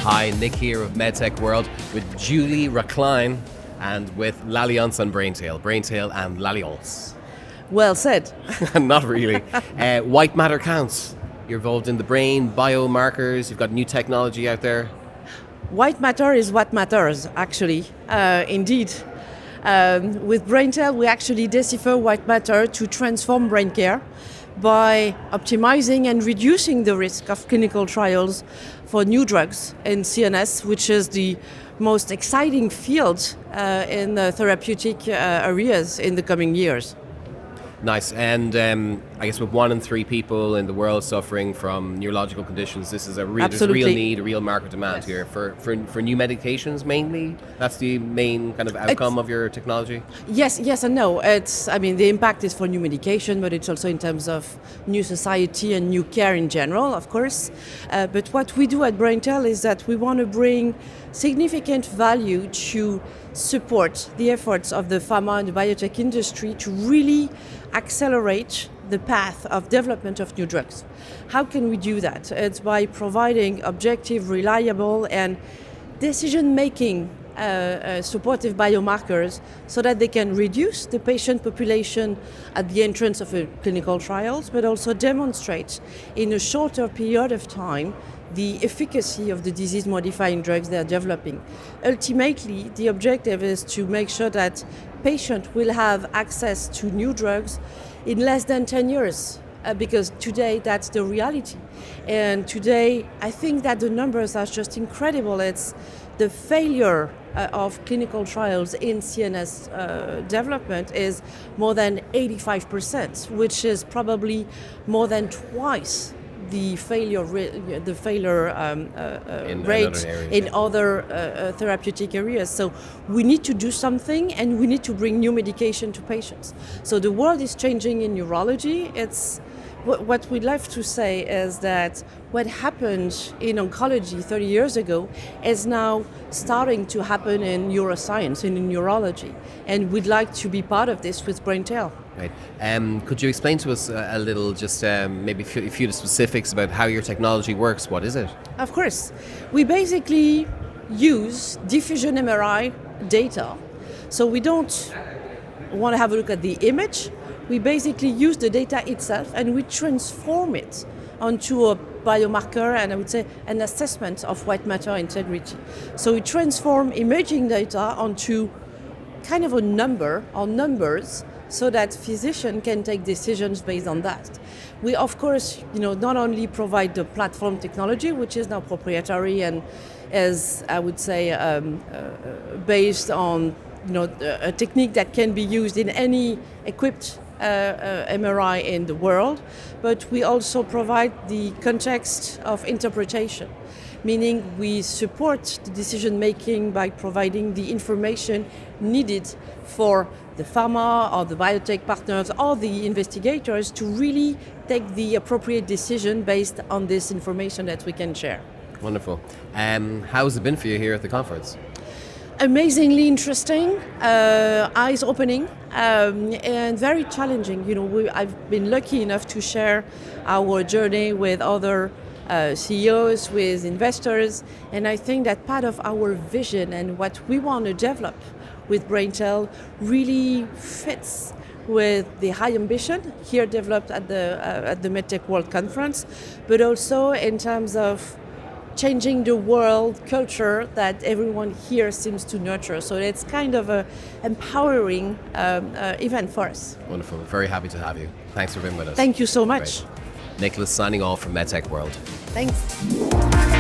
Hi, Nick here of MedTech World with Julie Rachline and with l'Alliance on BrainTale. BrainTale and l'Alliance. Well said. Not really. White matter counts. You're involved in the brain, biomarkers, you've got new technology out there. White matter is what matters, actually. Indeed. With BrainTale, we actually decipher white matter to transform brain care by optimizing and reducing the risk of clinical trials for new drugs in CNS, which is the most exciting field in the therapeutic areas in the coming years. Nice. And I guess with 1 in 3 people in the world suffering from neurological conditions, this is there's a real need, a real market demand here for new medications mainly. That's the main kind of outcome of your technology? Yes and no. The impact is for new medication, but it's also in terms of new society and new care in general, of course. But what we do at BrainTale is that we want to bring significant value to support the efforts of the pharma and the biotech industry to really accelerate the path of development of new drugs. How can we do that? It's by providing objective, reliable, and decision-making supportive biomarkers so that they can reduce the patient population at the entrance of clinical trials, but also demonstrate in a shorter period of time the efficacy of the disease-modifying drugs they're developing. Ultimately, the objective is to make sure that patients will have access to new drugs in less than 10 years, because today that's the reality. And today, I think that the numbers are just incredible. It's the failure of clinical trials in CNS development is more than 85%, which is probably more than twice the failure rate in other therapeutic areas. So we need to do something, and we need to bring new medication to patients. So the world is changing in neurology. It's what we'd love to say is that what happened in oncology 30 years ago is now starting to happen in neuroscience and in neurology. And we'd like to be part of this with BrainTale. Right. Could you explain to us a little, just maybe a few specifics about how your technology works? What is it? Of course. We basically use diffusion MRI data. So we don't want to have a look at the image. We basically use the data itself and we transform it onto a biomarker and I would say an assessment of white matter integrity. So we transform imaging data onto kind of a number or numbers so that physicians can take decisions based on that. We, of course, not only provide the platform technology, which is now proprietary and is, I would say, based on a technique that can be used in any equipped MRI in the world, but we also provide the context of interpretation, meaning we support the decision making by providing the information needed for the pharma or the biotech partners or the investigators to really take the appropriate decision based on this information that we can share. Wonderful. How has it been for you here at the conference? Amazingly interesting, eyes-opening, and very challenging. I've been lucky enough to share our journey with other CEOs, with investors, and I think that part of our vision and what we want to develop with BrainTale really fits with the high ambition here developed at the MedTech World Conference, but also in terms of changing the world culture that everyone here seems to nurture. So it's kind of an empowering event for us. Wonderful. Very happy to have you. Thanks for being with us. Thank you so much. Great. Nicholas signing off from MedTech World. Thanks.